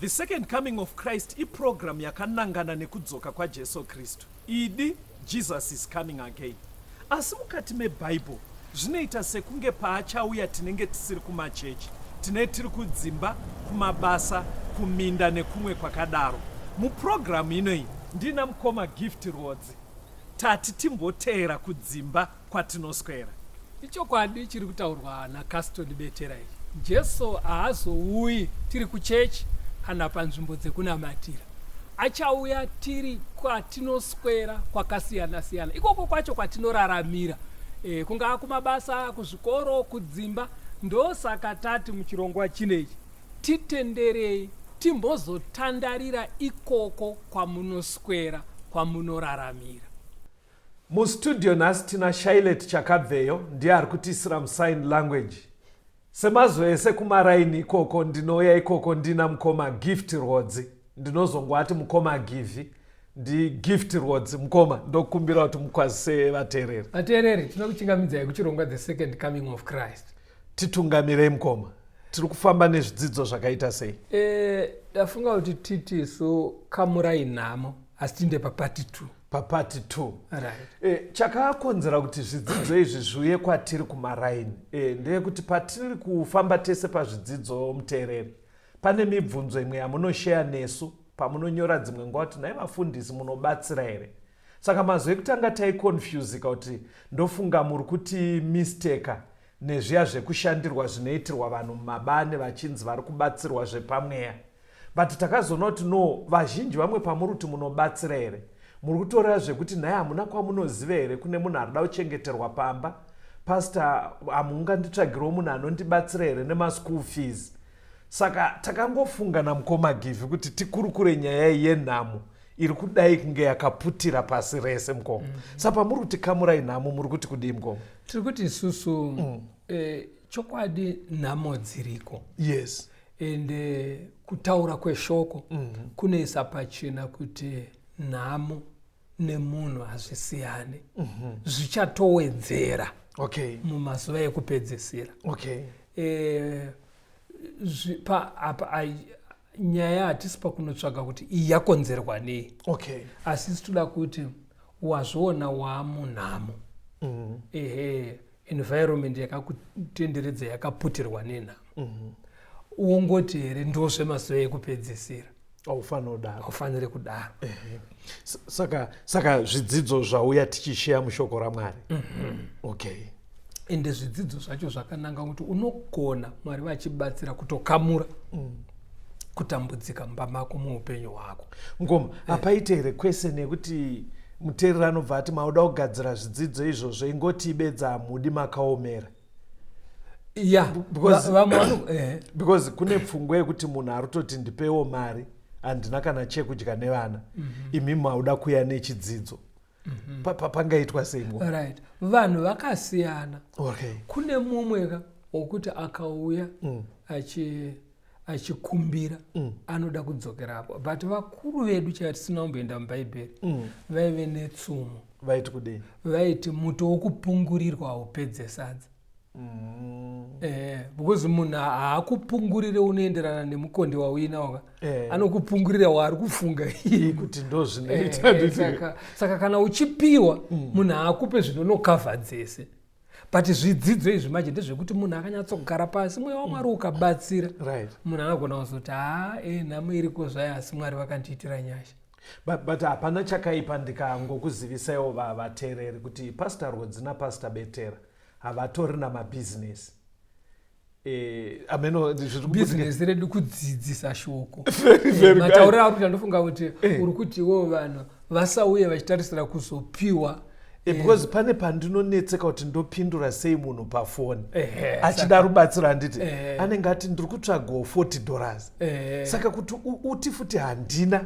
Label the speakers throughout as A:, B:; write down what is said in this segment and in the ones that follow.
A: The second coming of Christ iprogram yakanangana nekudzoka kwaJesu Kristu. Idi Jesus is coming again. Asi mukati meBible zvinoita sekunge paachauya tinenge tisiri kumachechi, tinenge tiri kudzimba, kumabasa, kuminda nekumwe kwakadaro. Muprogramu inoyi ndina mukoma Gift Rodzi tati timboteera kudzimba kwatinoswera.
B: Ichokwadi chiri kutaurwa naCaston Betera. Jesu haazouyi tiri kuchechi kana panzvimbo dzekunamatira. Achauya tiri kwatinoswera kwakasiyana siyana. Ikoko kwacho kwatinoraramira. Kungaa kumabasa, kuzvikoro, kudzimba. Ndosaka tati muchirongwa chinechi titenderei timbozotandarira ikoko kwamunoswera, kwamunoraramira.
A: Mustudio nhasi tina Shailet Chakabveyo ndiye ari kutisira musign language. Semazuva ese kumaraini ikoko ndinouya ikoko ndina mukoma Gift Rodzi. Ndinozongwati mukoma Givi ndi Gift Rodzi. Mukoma ndokumbira kuti mukwazise vateereri.
B: Vateereri tinokuchingamidzai kuchirongwa the second coming of Christ.
A: Titungamirei mukoma. Tiri kufamba nezvidzidzo zvakaita sei?
B: Ndafunga kuti titi so kamurai nhamo asi tinde papati 2.
A: Papati 2.
B: Right.
A: Chakakonzera kuti zvidzidzo izvi zviuye kwatiri kumaraini ndeyekuti patiri kufamba tese pazvidzidzo muteereri pane mibvunzo imwe yamunosheya nesu pamunonyora dzimwe nguva kuti nai vafundisi munobatsira here. Saka mazuva ekutanga taikonfusika kuti ndofunga muri kuti misteka nezviya zvekushandirwa zvinoitirwa vanhu mumabane vachinzi vari kubatsirwa zvepamweya. But takazoona kuti no, vazhinji vamwe pamuri kuti munobatsira here muri kutorera zvekuti nhai hamuna kwamunoziva here kune munhu arida kuchengeterwa pamba, pastor hamunganditsvagirawo munhu anondibatsira here nemaschool fees. Saka takangofunga namukoma Givi kuti tikurukure nyaya yenhamo iri kudai kunge yakaputira pasi rese mukoma. Saka pamuri kuti kamurai nhamo muri kuti kudii mukoma?
B: Tiri kuti isusu chokwadi nhamo dziriko.
A: Yes.
B: Ende kutaura kweshoko kunoisa pachena kuti nhamo nemunhu hazvisiyane. Zvichatowedzera mumazuva ekupedzisira. Nyaya hatisi pakunotsvaga kuti iyi yakonzerwa nei. Asi toda kuti wazviona waamunhamo. Environment yakakutenderedza yakaputirwa nenhamo. Ungoti here ndozvemazuva ekupedzisira. Haufaniri kudaro.
A: Saka zvidzidzo zvauya tichisheya mushoko raMwari.
B: Ende zvidzidzo zvacho zvakananga kuti unogona Mwari vachibatsira kutokamura kutambudzika mumba mako muupenyu hwako.
A: Ngoma apaite here kwese nekuti muteereri anobva ati mauda kugadzira zvidzidzo izvozvo ingoti ibedza hamudi makaomera. Because kune pfungwa yekuti munhu arutoti ndipewo mari handina kana chekudya nevana, imi mauda kuya nechidzidzo. Pangaitwa sei?
B: Right. Vanhu vakasiyana. Kune mumwe wokuti akauya achikumbira anoda kudzokerapo. But vakuru vedu chatisina kumboenda muBhaibheri vaive netsumo.
A: Vaiti kudii?
B: Vaiti muto wokupungurirwa haupedze sadza. Because munhu haakupungurire unoenderana nemukonde wauinawo. Anokupungurira waari kufunga
A: kuti ndo zvinoita.
B: Saka kana uchipiwa munhu haakupe zvinonokavha dzese. But zvidzidzo izvi manje ndezvekuti munhu akanyatsogara pasi mweya waMwari ukabatsira. Munhu anogona kuzoti nhamo iriko zvayo asi Mwari vakandiitira nyasha.
A: But hapana chakaipa ndikangokuzivisaiwo vateereri kuti Pastor Rodzi naPastor Betera havatori namabhizinesi.
B: Bhizinesi redu kudzidzisa shoko. Matauriro ari kuti ndofunga kuti uri kuti ivo vanhu vasauye vachitarisira kuzopiwa.
A: Because pane pandinonetseka kuti ndopindura sei munhu pafoni achida rubatsiro handiti anenge ati ndiri kutsvagawo $40. Saka kuti uti futi handina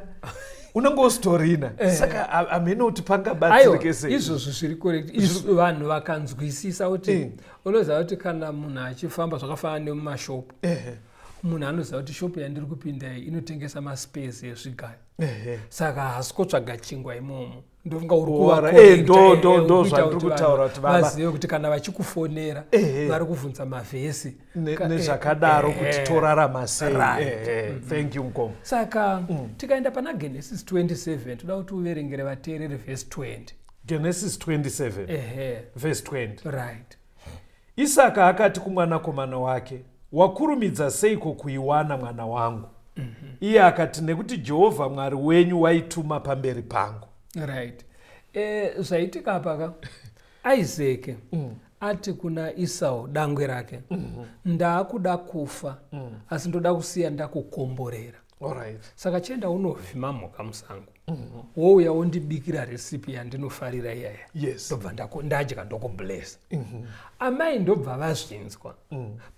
A: unenge usitorina. Saka hamene kuti pangabatsirike sei.
B: Izvozvo zviri correct. Vanhu vakanzwisisa kuti unoziva kuti kana munhu achifamba zvakafanana nemumashopu, munhu anoziva kuti shopu yandiri kupinda iyi inotengesa maspace ezvigayo. Saka haasi kutsvaga chingwa imomo. ndofunga uri
A: ndo zvandiri kutaura kuti
B: vazive kuti kana vachikufonera vari kubvunza mavhesi
A: nezvakadaro kuti torarama sei. Thank you Mukoma.
B: Saka tikaenda pana Genesis 27 toda kuti uverengere vateereri verse 20.
A: Genesis 27 verse 20.
B: Right.
A: Isaka akati kumwanakomana wake, wakurumidza seiko kuiwana mwana wangu? Iye akati, nekuti Jehovha Mwari wenyu waituma pamberi pangu.
B: Right. Zvaitika apaka Isaac ati kuna Esau dangwe rake, ndakuda kufa asi ndoda kusiya ndakukomborera.
A: Alright.
B: Saka chenda unovhima mhuka musango. Wouya wondibikira recipe yandinofarira iyaya.
A: Yes.
B: Ndobva ndadya ndokublessa. Amai ndobva vazvinzwa.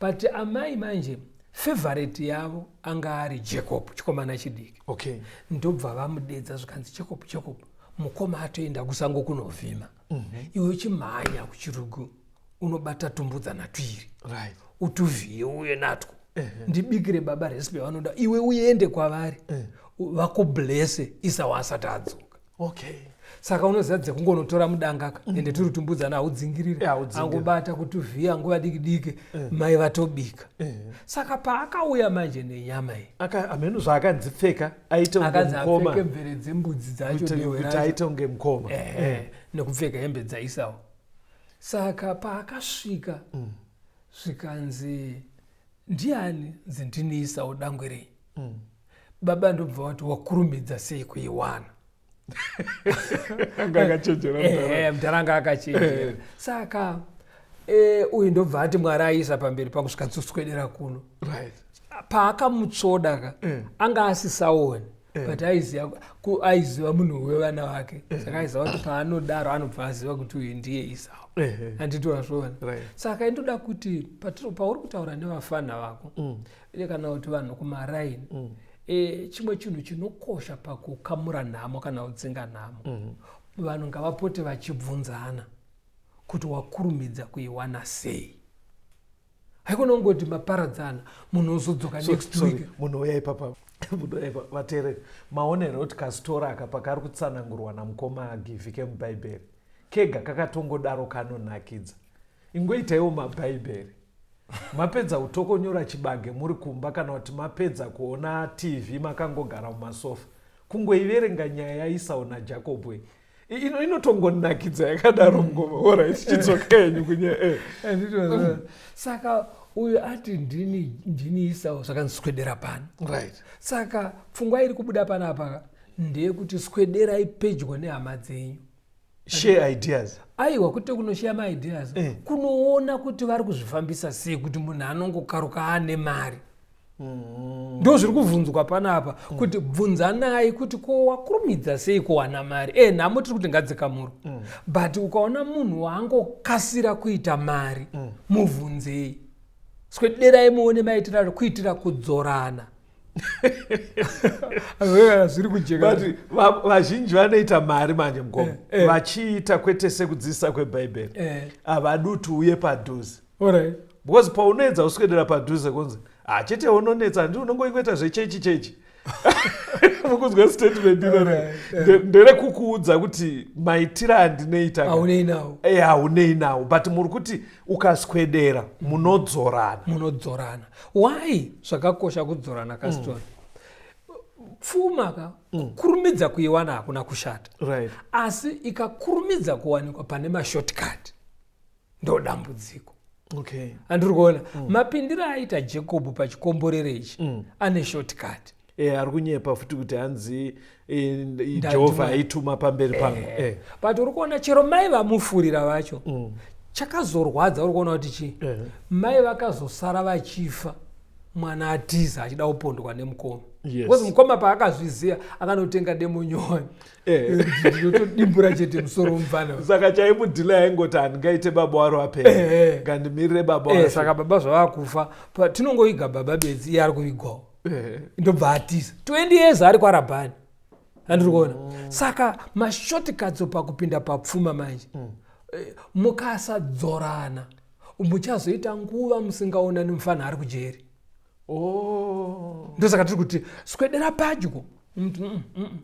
B: But amai manje favorite yavo anga ari Jacob, chikomana chidiki.
A: Okay.
B: Ndobva vamudedza zvikanzi Jacob. Mukoma atoenda kusango kunovhima. Iwe uchimhanya kuchirugu unobata tumbudzana twiri.
A: Right.
B: Utuvhiye uye natwo. Ndibikire baba recipe vanoda, iwe uende kwavari vakublesse Esau asati adzoka.
A: Okay.
B: Saka unozadze kungonotora mudangaka ende tiri tumbudzana haudzingirire, angobata kutuvhiya nguva diki mai vatobika. Saka paakauya manje nenyama iyi
A: ameno zvaakanzipfeka aite unge mukoma,
B: akapfeke mvere dzembudzi dzacho
A: kuti aite unge mukoma
B: nekupfeka hembe dzaEsau. Saka paakasvika zvikanzi ndiani ndini Esau dangwe renyu? Baba ndobva wati wakurumidza sei kuiwana. Mtaranga akachenjera. Saka uyu ndobva ati Mwari aisa pamberi pangu zvikanzoswedera kuno.
A: Right.
B: Paakamutsvoda anga asisaoni, but aiziva munhu wevana vake. Saka aiziva kuti paanodaro anobva aziva kuti uyu ndiye Esau. Handiti wazvona. Saka indoda kuti pauri kutaura nevafana vako kana kuti vanhu kumaraini, chimwe chinhu chinokosha pakukamura nhamo kana kudzinga nhamo, vanhu ngavapote vachibvunzana kuti wakurumidza kuiwana sei. Haikona kungoti maparadzana munhu uzodzoka next week.
A: Munhu uya ipapa vateereri, maonero kuti kasitora aka pakari kutsanangurwa namukoma agivhike mubhaibheri kega kakatongodaro kanonakidza. Ingoitaiwo mabhaibheri, mapedza kutokonyora chibage muri kumba kana kuti mapedza kuona TV makangogara mumasofa, kungoiverenga nyaya yaEsau naJacob inotongonakidza yakadaro ngoma. Alright, chitsoka yenyu kunyaya.
B: Saka uyu ati ndini Esau zvakanziswedera pano.
A: Right.
B: Saka pfungwa iri kubuda panapa ndeyekuti swederai pedyo nehama dzenyu.
A: Share ideas.
B: Aiwa, kuti kunoshare maideas kunoona kuti vari kuzvifambisa sei kuti munhu anongokaruka ane mari. Ndo zviri kubvunzwa panapa kuti bvunzanai kuti ko wakurumidza sei kuwana mari. Nhamo tiri kuti ngadzikamurwa, but ukaona munhu waangokasira kuita mari mubvunzei. Swederai muone maitiro kuitira kudzorana. Zviri kujeka.
A: But vazhinji vanoita mari manje Mukoma vachiita kwete sekudzidzisa kwebhaibheri. Havaduti uye padhuze.
B: Alright.
A: Because paunoedza kuswedera padhuze kunzi chete unonetsa ndi unongoita zvechechi mukuzwa statement ndere kukuudza kuti maitiro andinoita haunei nawo, but muri kuti ukaswedera munodzorana.
B: Why zvakakosha kudzorana kasitori? Pfuma kurumidza kuiwana hakuna kushata.
A: Right.
B: Asi ikakurumidza kuwanikwa pane mashortcut ndo dambudziko.
A: Okay.
B: Andiri kuona mapindiro aita Jacob pachikomborero ichi ane shortcut.
A: Ari kunyepa futi kuti hanzi Jehovha aituma pamberi pangu.
B: But uri kuona chero mai vamufurira vacho chakazorwadza. Uri kuona kuti chi mai vakazosara vachifa mwana atiza achida kupondwa nemukoma. Because mukoma paakazviziva akanotenga demonyowani ndotodimbura chete musoro mufana.
A: Saka chaimudhila yaingoti handingaite baba waro apera ngandimirire baba waro.
B: Saka baba zvavakufa tinongoiga baba bedzi iye ari kuigwawo. Ndobva atiza 20 years ari kwaRabhani. Andiri kuona. Saka mashortcuts pakupinda papfuma manje mukasadzorana muchazoita nguva musingaonani mufana ari kujeri. Ndosaka tiri kuti swedera padyo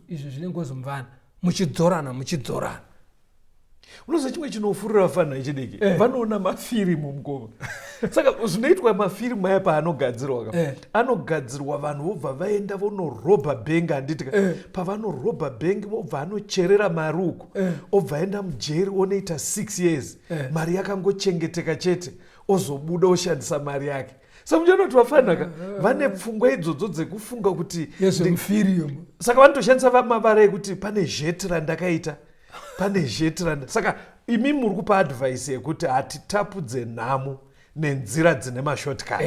B: izvi zvine ngozi muvana muchidzorana.
A: Unoziva chimwe chinofurira vafana vechidiki vanoona mafirimu mukoma. Saka zvinoitwa mafirimu aya paanogadzirwa anogadzirwa vanhu vobva vaenda vonorobha bhengi handiti pavanorobha bhengi vobva anocherera mari uko obva aenda mujeri onoita 6 years mari yakangochengeteka chete ozobuda oshandisa mari yake. Saka muchanoti vafana vane pfungwa idzodzo dzekufunga kuti saka vanotoshandisa mavara ekuti pane zheti randakaita pane zheti saka imi muri kupa advice yekuti hatitapudze nhamo nenzira dzine mashortcut.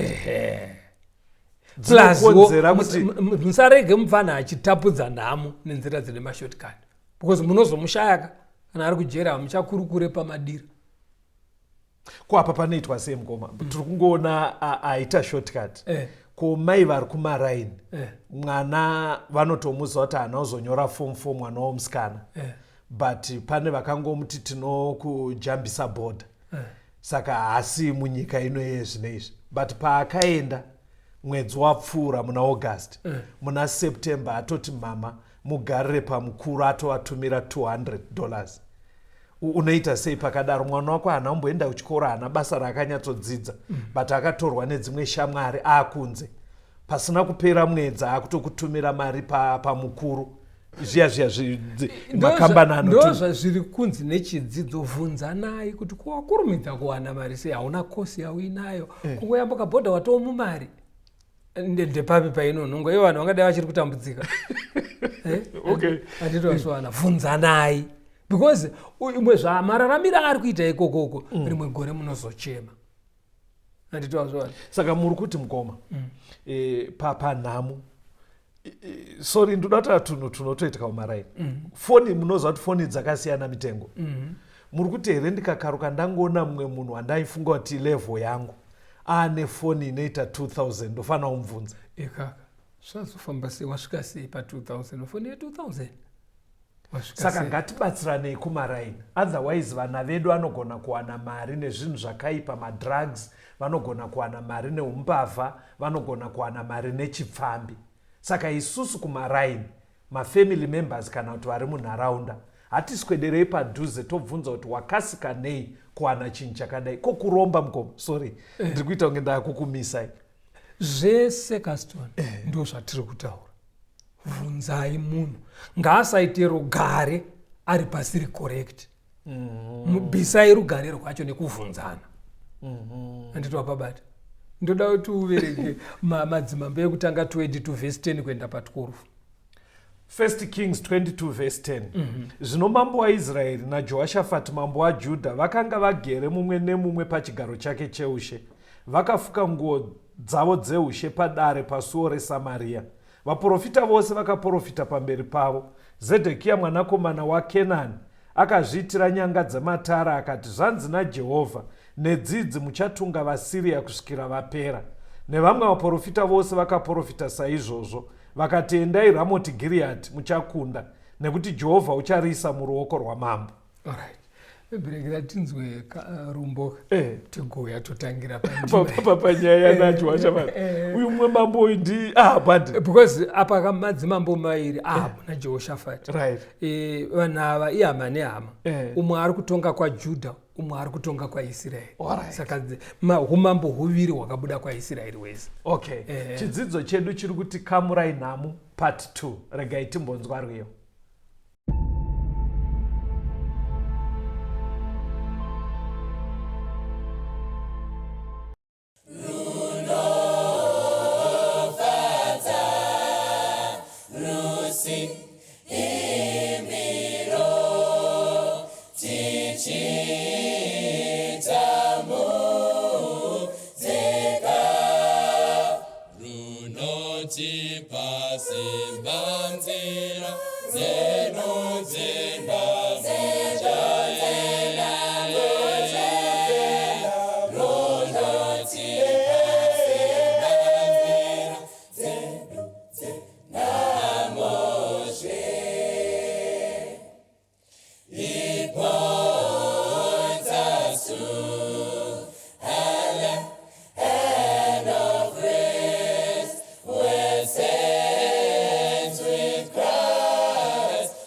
B: Musarege mufana achitapudza nhamo nenzira dzine mashortcut because munozomushaya kana ari kujera muchakurukure pamadira.
A: Ko apa panoitwa sei mukoma? Tiri kungoona aita shortcut. Ko mai vari kumaraini mwana vanotomuza kuti haana kuzonyora form 4 mwana womusikana but pane vakangomuti tinokujambisa bhodha saka haasi munyika ino yezvinoizvi but paakaenda mwedzi wapfuura muna August muna September atoti mama mugarire pamukuru atovatumira $200. Unoita sei pakadaro? Mwana wako haana kumboenda kuchikoro, haana basa raakanyatsodzidza but akatorwa nedzimwe shamwari akunze, pasina kupera mwedzi akutokutumira mari pamukuru. Zviya makambani anoti
B: ndo zvazviri kunzi nechidzidzo vhunzanai kuti kwakurumidza kuwana mari sei, hauna kosi yauinayo kungoyamba kabhodha watoo mumari ndepapi painonhongo ivo vanhu vangadai vachiri kutambudzika. Handiti vasvana vhunzanai because imwe zvamararamira ari kuita ikokoko rimwe gore munozochema. Handiti vasvana.
A: Saka muri kuti mukoma panhamo sorry ndinota tunhu tunotoitika kumaraini foni munoziva kuti foni dzakasiyana mitengo muri kuti here ndikakaruka ndangoona mumwe munhu wandaifunga kuti level yangu aane foni inoita 2000 ndofanira kumubvunza
B: kaka zvazofamba sei wasvika sei pa2000 foni ye2000
A: saka ngatibatsiranei kumaraini otherwise vana vedu vanogona kuwana mari nezvinhu zvakaipa madrugs vanogona kuwana mari neumbavha vanogona kuwana mari nechipfambi. Saka isusu kumaraini mafamily members kana kuti vari munharaunda hatiswederei padhuze tobvunza kuti wakasika nei kuwana chinhu chakadai kokuromba mukoma. Sorry ndiri kuita kunge ndakukumisai
B: zvese Caston ndo zvatiri kutaura. Vhunzai munhu ngaasaite rugare ari pasiri correct mubisai rugare rwacho nekuvhunzana. Handiti wapabata ndoda kuti uverenge madzimambo ekutanga 22 verse 10 kuenda pa12.
A: 1 Kings 22 verse 10 zvino mambo waIsraeri naJehoshafati mambo waJudha vakanga vagere mumwe nemumwe pachigaro chake cheushe vakafuka nguo dzavo dzeushe padare pasuo reSamaria. Vaprofita vose vakaprofita pamberi pavo. Zedhekia mwanakomana waKenani akazviitira nyanga dzematara akati, zvanzi naJehovha, nedzidzi muchatunga vaSiria kusvikira vapera. Nevamwe vaprofita vose vakaprofita saizvozvo vakati, endai Ramoti Gireadhi muchakunda, nekuti Jehovha uchariisa muruoko rwamambo.
B: Alright. Berekera tinzwe rumbo tigoya totangira
A: panyaya naJehoshafati uyu mumwe mambo uyu ndi bandi
B: because apa madzimambo mairi naJehoshafati vanhu ava ihama nehama umwe ari kutonga kwaJudha umwe ari kutonga kwaIsraeri. Saka umambo huviri hwakabuda kwaIsraeri wese.
A: Okay. Chidzidzo chedu chiri kuti kamurai nhamo part 2 regai timbonzwa rwiyo.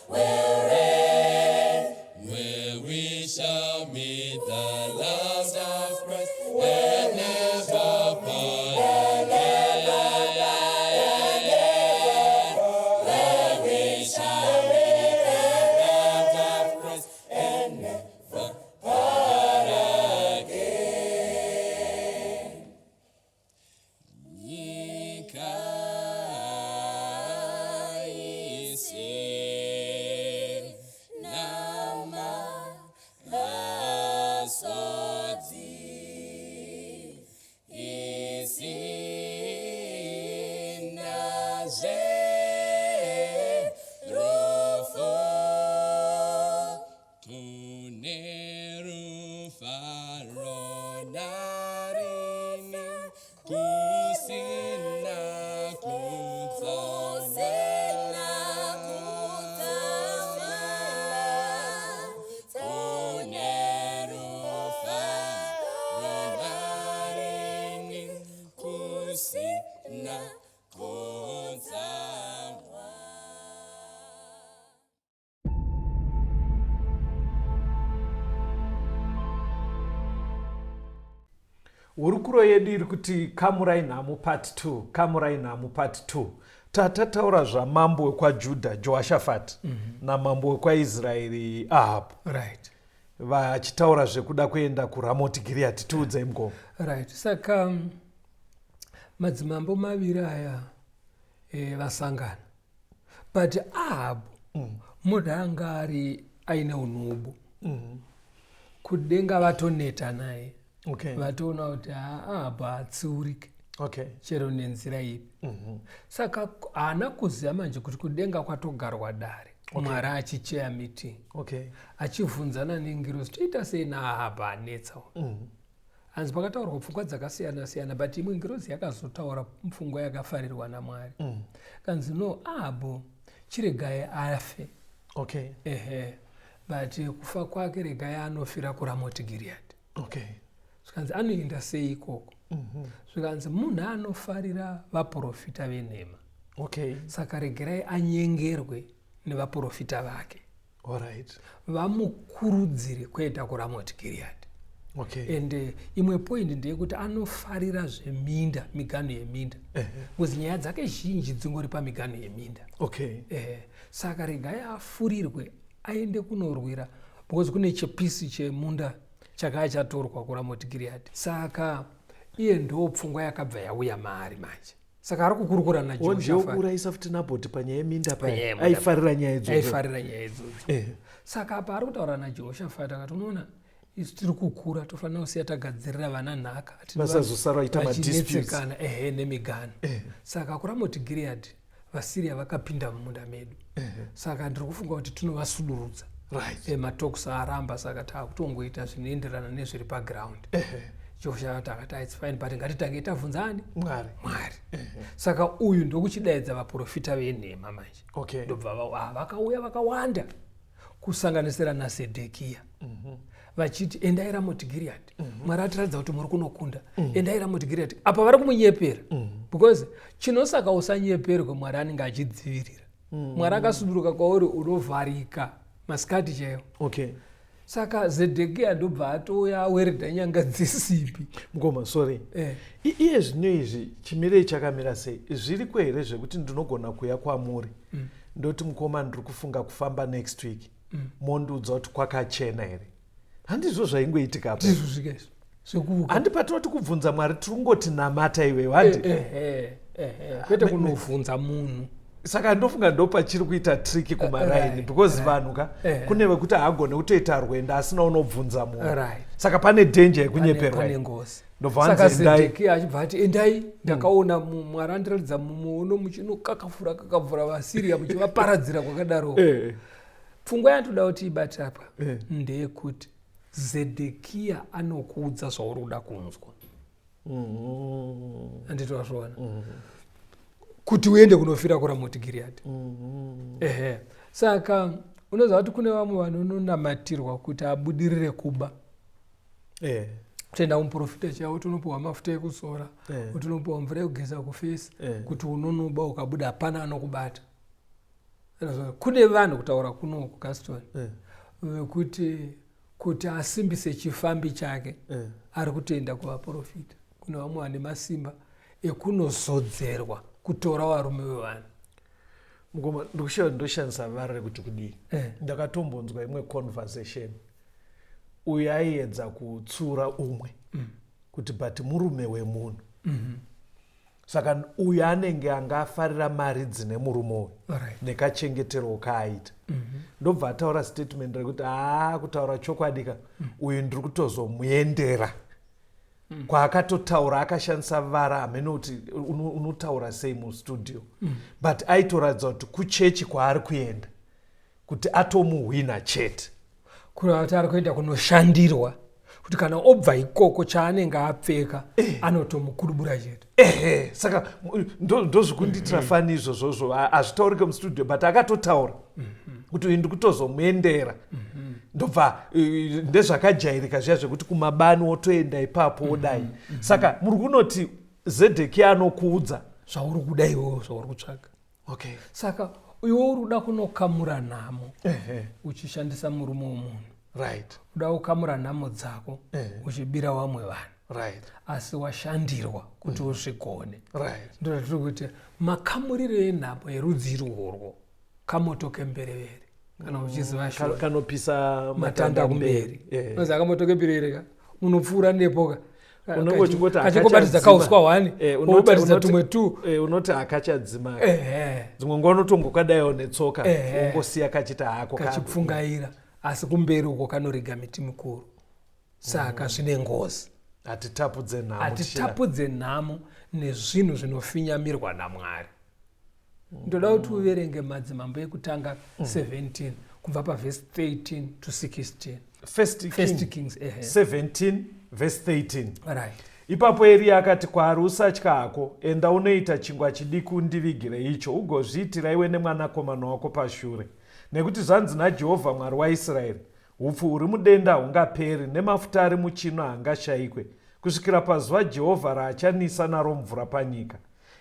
C: We're
A: hurukuro yedu iri kuti kamurai nhamo part 2, kamurai nhamo part 2. Tataura zvamambo wekwaJudha Jehoshaphat namambo wekwaIsraeri Ahabhu.
B: Right.
A: Vachitaura zvekuda kuenda kuRamoti Gireadhi. Tiudzei mugoma.
B: Right. Saka madzimambo maviri aya vasangana. But Ahabhu munhu anga ari aine unhubu. Kudenga vatoneta naye.
A: Okay.
B: Vatoona kuti Ahabhu hatsiurike.
A: Okay.
B: Chero nenzira ipi. Saka haana kuziva manje kuti kudenga kwatogarwa dare. Mwari achicheya meeting.
A: Okay.
B: Achivhunzana nengirozi toita sei naAhabhu anetsa. Hanzi pakataurwa pfungwa dzakasiyana siyana, but imwe ngirozi yakazotaura pfungwa yakafarirwa naMwari. Kanzi no, Ahabhu chiregai afe.
A: Okay.
B: But kufa kwake regai anofira kuRamoti Gireadhi.
A: Okay.
B: Zvikanzi anoenda sei ikoko. Zvikanzi munhu anofarira vaprofita venhema.
A: Okay.
B: Saka regerai anyengerwe nevaprofita vake.
A: All right.
B: Vamukurudzire kuenda kuRamoti Gireadhi.
A: Okay.
B: And imwe point ndeyekuti anofarira zveminda, miganhu yeminda. Kuzi nyaya dzake zhinji dzingori pamiganhu yeminda.
A: Okay.
B: Saka regai afurirwe aende kunorwira, because kune chipisi chemunda chakanga chatorwa kuRamoti Gireadhi. Saka iye ndo pfungwa yakabva yauya maari manje. Saka ari kukurukura naJehoshaphat.
A: Uraisa futi Nabhoti panyaya yeminda paya. Aifarira nyaya idzodzo.
B: Saka apa ari kutaura naJehoshaphat akati unoona isu tiri kukura tofanira kusiya tagadzirira vana nhaka.
A: Vasazosara vaita madisputes.
B: Nemiganhu. Saka kuRamoti Gireadhi vaSiria vakapinda mumunda medu. Saka ndiri kufunga kuti tinovasudurudza.
A: Right.
B: Matokusa aramba, saka takutongoita zvinoenderana nezviri paground. Jehoshaphat akati it's fine, but ngatitange tabvunzani Mwari. Saka uyu ndokuchidaidza vaprofita venhema manje.
A: Okay.
B: Ndobva vakauya vakawanda kusanganisira naZedhekia. Vachiti endai Ramoti Gireadhi. Mwari atiratidza kuti muri kunokunda. Endai Ramoti Gireadhi. Apa vari kumunyepera. Because chinosaka usanyeperwe Mwari anenge achidzivirira. Mwari akasuduruka kwauri unovharika masikati chaiwo.
A: Okay.
B: Saka Zedhekia ndobva atouya aweredha nyanga dzisipi.
A: Mugoma, sorry. Iye zvino izvi chimirei chakamira sei? Zviriko here zvekuti ndinogona kuuya kwamuri ndoti mukoma ndiri kufunga kufamba next week. Mondiudza kuti kwakachena here? Handizvo zvaingoitika apa?
B: Ndizvo zvikuvuka.
A: Handipatoti kubvunza Mwari, tiri kungoti namata iwe wandi.
B: Kwete kunovhunza munhu.
A: Saka ndofunga ndo pachiri kuita triki kumaraini, because vanhu kune vekuti haagone kutoita rwendo asina unobvunza munhu. Saka pane danger yekunyeperwa.
B: Pane ngozi.
A: Ndobva
B: saka Zedhekia achibva ati endai, ndakaona Mwari andiratidza muono muchinokakavhura vaSiria muchivaparadzira kwakadaro. Pfungwa yatoda kuti ibate apa ndeyekuti Zedhekia anokuudza zvauri kuda kunzwa. Anditozvaona. Kuti uende kunofira kuRamoti Gireadhi. Saka unoziva kuti kune vamwe vanonamatirwa kuti abudirire kuba. Toenda kumuprofita chavo tonopiwa mafuta ekuzora, tonopiwa mvura yekugeza kufesi, kuti unonoba ukabuda hapana anokubata. Kune vanhu kutaura kunoku Gaston kuti asimbise chifambi chake ari kutoenda kuvaprofita. Kune vamwe vane masimba ekunozodzerwa kutora varume vevanhu.
A: Mugoma, ndoshandisa vara rekuti kudii. Ndakatombonzwa imwe conversation. Uyu aiedza kutsura umwe kuti but murume wemunhu. Saka uyu anenge anga afarira mari dzine murume uyu nekachengetero kaaita. Ndobva ataura statement rekuti kutaura chokwadika uyu ndiri kutozomuendera. Kwaakatotaura akashandisa vara hamene kuti unotaura sei mustudio. But aitoratidza kuti kuchechi kwaari kuenda kuti atomuhwina chete.
B: Kureva kuti ari kuenda kunoshandirwa kuti kana obva ikoko chaanenge apfeka anotomukudubura chete.
A: Saka ndozvikundiitira fani izvozvozvo hazvitaurike mustudio, but akatotaura kuti uyu ndikutozomuendera. Ndobva ndezvakajairika zviya zvekuti kumabani wotoenda ipapo wodai. Saka muri kunoti Zedhekia anokuudza
B: zvauri kuda iwewo zvauri kutsvaka. Saka iwe uri kuda kunokamura nhamo uchishandisa murume womunhu. Uda kukamura nhamo dzako uchibira vamwe vanhu. asi washandirwa kuti uzvigone.
A: Ndoda
B: kuti makamuriro enhamo yerudzi irworwo kamoto kemberevere kana uchiziva
A: kanopisa
B: matanda kumberi. Unozi akamoto kemberevere ka unopfuura nepo
A: kachikobatidza
B: kauswa 1 unobatidza tumwe
A: 2 unoti akachadzima dzimwe nguva unotongokadaiwo netsoka ungosiya kachita hako
B: kachipfungaira, asi kumberi uko kanorega miti mikuru. Saka zvine ngozi. Hatitapudze nhamo nezvinhu zvinofinyamirwa naMwari. Ndoda kuti uverenge madzimambo ekutanga 17 kubva pavhesi 13 to 16.
A: First Kings 17 verse 13.
B: Ipapo
A: Eria akati kwaari, usatya hako, enda unoita chingwa chidiki undivigire icho, ugozviitira iwe nemwanakomana wako pashure. Nekuti zvanzi naJehovha Mwari waIsraeri, upfu huri mudenda hungaperi, nemafuta ari muchino hangashayikwe, kusvikira pazuva Jehovha raachanisa naro mvura panyika.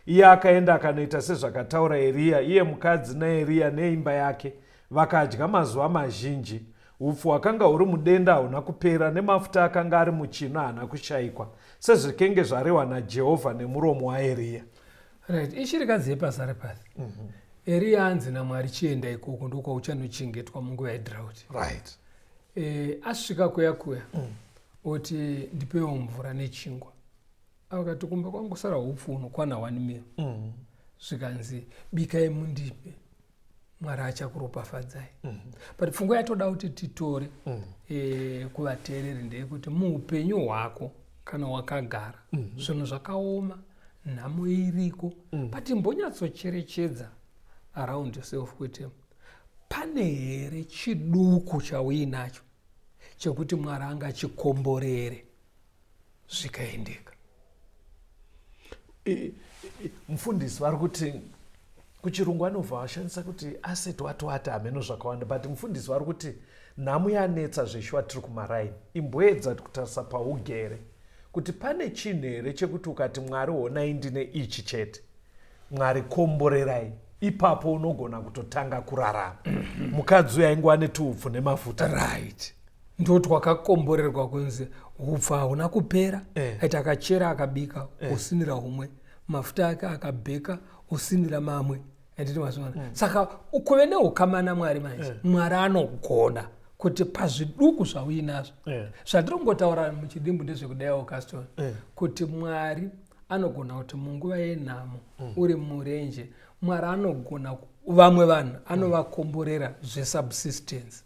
A: Iye akaenda akanoita sezvakataura Eria, iye mukadzi naEria neimba yake, vakadya mazuva mazhinji. Upfu hwakanga huri mudenda huna kupera, nemafuta akanga ari muchino hana kushayikwa, sezvikenge zvarehwa naJehovha nemuromo waEria.
B: Ichiri kadzi yepaZarephathi. Eria anzi naMwari, chienda ikoko ndiko uchanochengetwa munguva yedhirauti. Asvika kuya oti ndipewo mvura nechingwa. Akati kumba kwangu sara upfu unokwana 1 mil. Zvikanzi bikai mundipe, Mwari achakuropafadzai. But pfungwa yatoda kuti titore kuvateereri ndeyekuti muupenyu hwako kana wakagara zvinhu zvakaoma, nhamo iriko, but mbonyatsocherechedza around yourself kuti pane here chiduku chauinacho chekuti Mwari angachikomborere zvikaendeka.
A: Mufundisi vari kuti kuchirungu anobva vashandisa kuti asset watoata hameno zvakawanda, but mufundisi vari kuti nhamo yanetsa zveshuwa tiri kumaraini imboedza kutarisa paugere kuti pane chinhu here chekuti ukati Mwari honai ndine ichi chete, Mwari komborerai, ipapo unogona kutotanga kurarama. Mukadzi uyu ainge ane tuupfu nemafuta.
B: Ndo twakakomborerwa kunzi upfu hahuna kupera. Aiti akachera akabika usinira humwe, mafuta ake akabheka usinira mamwe. Saka ukuve neukama naMwari manje, Mwari anogona kuti pazviduku zvauinazvo. Zvandiri kungotaura muchidimbu ndezvekudaiwo Caston, kuti Mwari anogona kuti munguva yenhamo uri murenje, Mwari anogona vamwe vanhu anovakomborera zvesubsistence.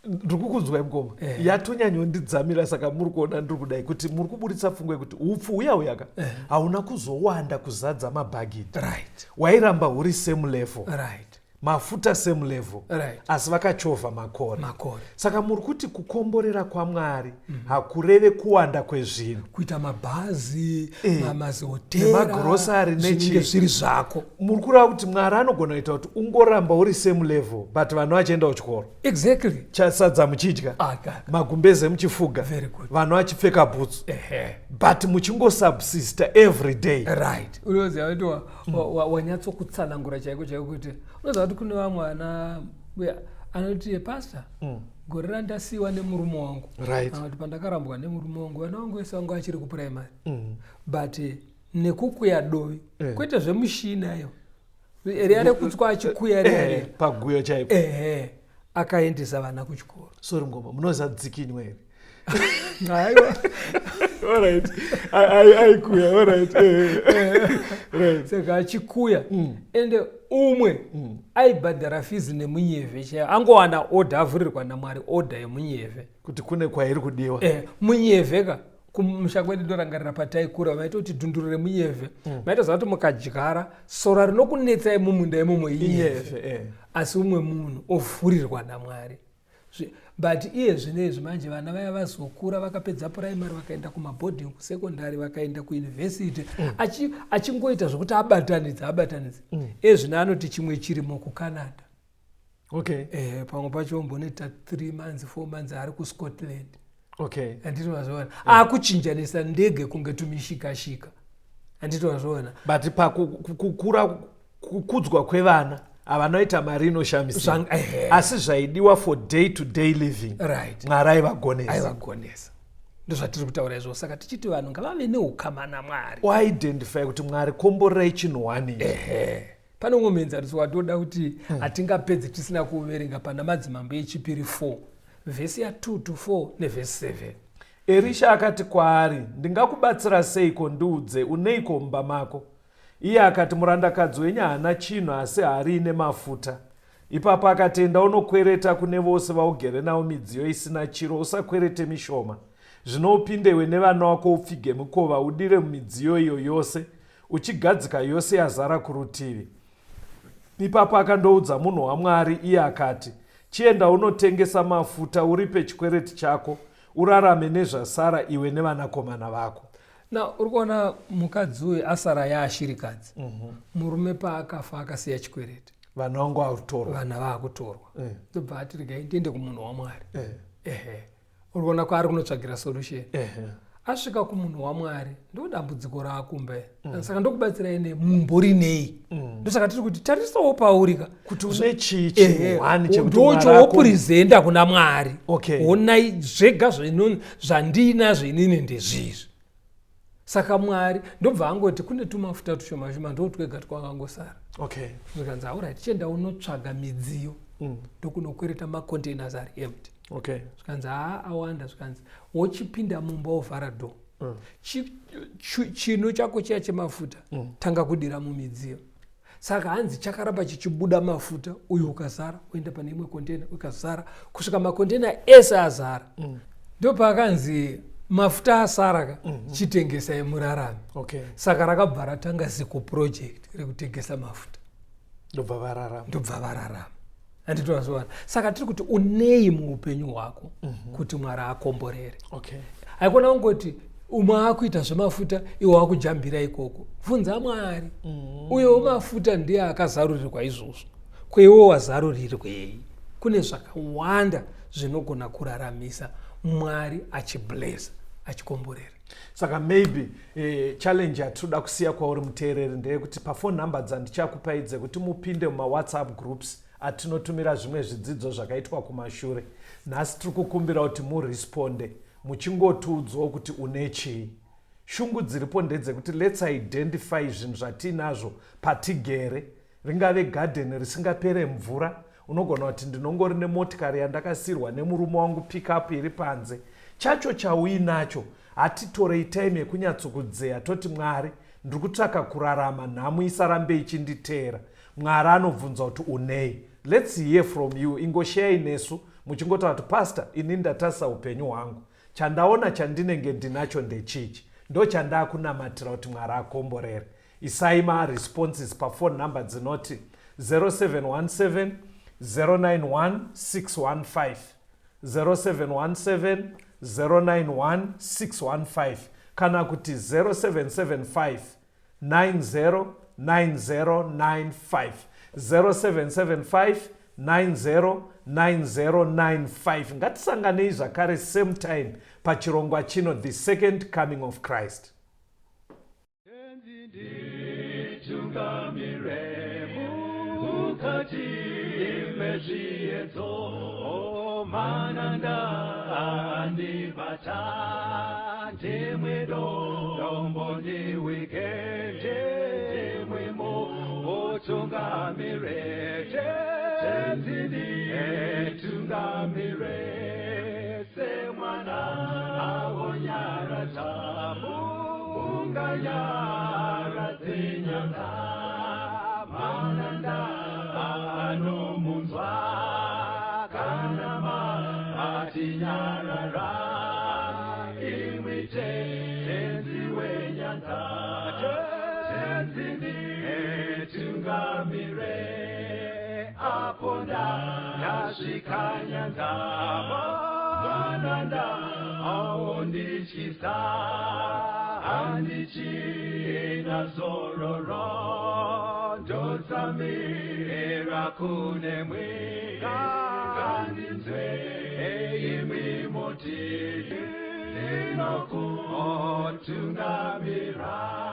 A: Ndikukunzwai mukoma, yatonyanyondidzamira, saka muri kuona ndiri kudai kuti muri kuburitsa pfungwa yekuti upfu uyaka hauna kuzowanda kuzadza mabhagidhi. Wairamba huri same level. Mafuta same level. Asi vakachovha makore. Saka muri kuti kukomborera kwaMwari hakureve kuwanda kwezvinhu,
B: kuita mabhazi, mazihotera,
A: nemagrosari
B: nezvinenge zviri zvako.
A: Muri kureva kuti Mwari anogona kuita kuti ungoramba uri same level, but vanhu vachienda kuchikoro.
B: Exactly.
A: Chasadza muchidya, magumbeze muchifuga, vanhu vachipfeka bhutsu, but muchingosubsista every day.
B: Unoziva kuti wanyatsokutsanangura chaiko chaiko kuti unoziva kuti kune vamwe anoti pastor, gore randasiwa nemurume wangu. Kuti pandakarambwa nemurume wangu, vana vangu vese vangu vachiri kupuraimari. But nekukuya dovi kwete zvemushina iyo Eria rekutswa achikuya
A: paguyo chaipo
B: akaendesa vana kuchikoro.
A: Sorry ngoma, munoza dzikinywa here.
B: Aiwa.
A: Alright. Aikuya, alright.
B: Right. Saka achikuya. Ende umwe aibhadhara fizi nemunyevhe chaiyo. Angowana order avhurirwa naMwari, order yemunyevhe.
A: Kuti kune kwairi kudiwa.
B: Munyevhe ka kumusha kwedu ndorangarira pataikura vaita kuti dhunduru remunyevhe maitoziva kuti mukadyara sora rinokunetsai mumunda imomo inyevhe, asi umwe munhu ovhurirwa naMwari. But iye zvinezvi manje vana vaya vazokura vakapedza puraimari vakaenda kumaboarding kusekondari vakaenda kuuniversity achingoita zvokuti abatanidza ezvino anoti chimwe chirimo kuCanada. Pamwe pacho mboneta 3 months 4 months ari kuScotland. Andito wazona akuchinjanisa ndege kunge tumishikashika. Andito wazona
A: but pakukura kukudzwa kwevana avanoita mari inoshamisa, asi zvaidiwa for day to day living Mwari aivagonesa.
B: ndozvatiri kutaura izvo. Saka tichiti vanhu ngavave neukama naMwari,
A: waidentify kuti Mwari komborerai chinhu wani.
B: pane umwe muenzaniso watoda kuti hatingapedzi tisina kuverenga pana Madzimambo echipiri 4 vhesi ya 2 to 4 nevhesi 7.
A: Erisha akati kwaari, ndingakubatsira seiko ndiudze, uneiko mumba mako? Iye akati, murandakadzi wenyu haana chinhu asi hari ine mafuta. Ipapo akati, enda unokwereta kune vose vaugere navo midziyo isina chiro, usakwerete mishoma. Zvino upindewe nevana vako upfige mukova, udire mumidziyo iyo yose, uchigadzika yose yazara kurutivi. Ipapo akandoudza munhu waMwari, iye akati, chienda unotengesa mafuta, uripe chikwereti chako, urarame nezvasara iwe nevanakomana vako.
B: Uri kuona mukadzi uyu asara yaashirikadzi. Murume paakafa akasiya chikwereti,
A: vana vangu vakutorwa,
B: vana vaakutorwa. Ndobva ati regai ndiende kumunhu waMwari. Uri kuona kwaari kunotsvagira solution. Asvika kumunhu waMwari ndo dambudziko raakumba. Saka ndokubatsirai mumbori nei. Ndosaka tiri kuti tarisawo paurika
A: kuti une chii chinhuhwani chekuti Mwari
B: ndochowopurizenda kuna Mwari.
A: Okay.
B: Onai zvega zvandinazvo inini ndezvizvi. Saka Mwari ndobva angoti kune tumafuta tushoma shoma ndotwega twakangosara. Zvikanzi alright, chienda unotsvaga midziyo ndokunokwereta macontainers ari empty. Zvikanzi awanda, zvikanzi wochipinda mumba wovhara door. Chinu chako chiya chemafuta tanga kudira mumidziyo. Saka hanzi chakaramba chichibuda mafuta, uyu ukazara uenda pane imwe container ukazara kusvika macontainer ese azara. Ndopakanzi mafuta asara chitengesai murarame. Saka rakabva ratanga ziko project rekutengesa mafuta.
A: Ndobva vararama.
B: Anditoazvona. Saka tiri kuti unei muupenyu hwako kuti Mwari akomborere. Haikona kungoti umwe akuita zvemafuta iwe wakujambira ikoko. Bvunza Mwari. Uyewo mafuta ndiye akazarurirwa izvozvo. Kweiwo wazarurirwei? Kune zvakawanda zvinogona kuraramisa Mwari achiblessa, achikomborera.
A: Saka maybe challenge yatoda kusiya kwauri muteereri ndeyekuti pafone number dzandichakupaidze kuti mupinde mumawhatsapp groups atinotumira zvimwe zvidzidzo zvakaitwa kumashure. Nhasi tiri kukumbira kuti muresponde muchingotiudzawo kuti une chii. Shungu dziripo ndedzekuti let's identify zvinhu zvatinazvo patigere. Ringave garden risingapere mvura, unogona kuti ndinongori nemotikari yandakasirwa nemurume wangu pickup iri panze. Chacho chauinacho hatitorei time yekunyatsokuzeya toti Mwari ndiri kutsvaka kurarama, nhamu isarambe ichinditeera. Mwari anobvunza kuti unei. Let's hear from you. Ingoshare nesu muchingotaura kuti pastor, ini ndatarisa upenyu hwangu, chandaona chandinenge ndinacho ndechichi, ndo chandakunamatira kuti Mwari akomborere. Isai responses pafone number dzinoti 0717 091 615 0717 091 615 kana kuti 0775 90 9095 0775 90 9095. Ngatisanganei zvakare same time pachirongwa chino the second coming of Christ.
C: Tungamira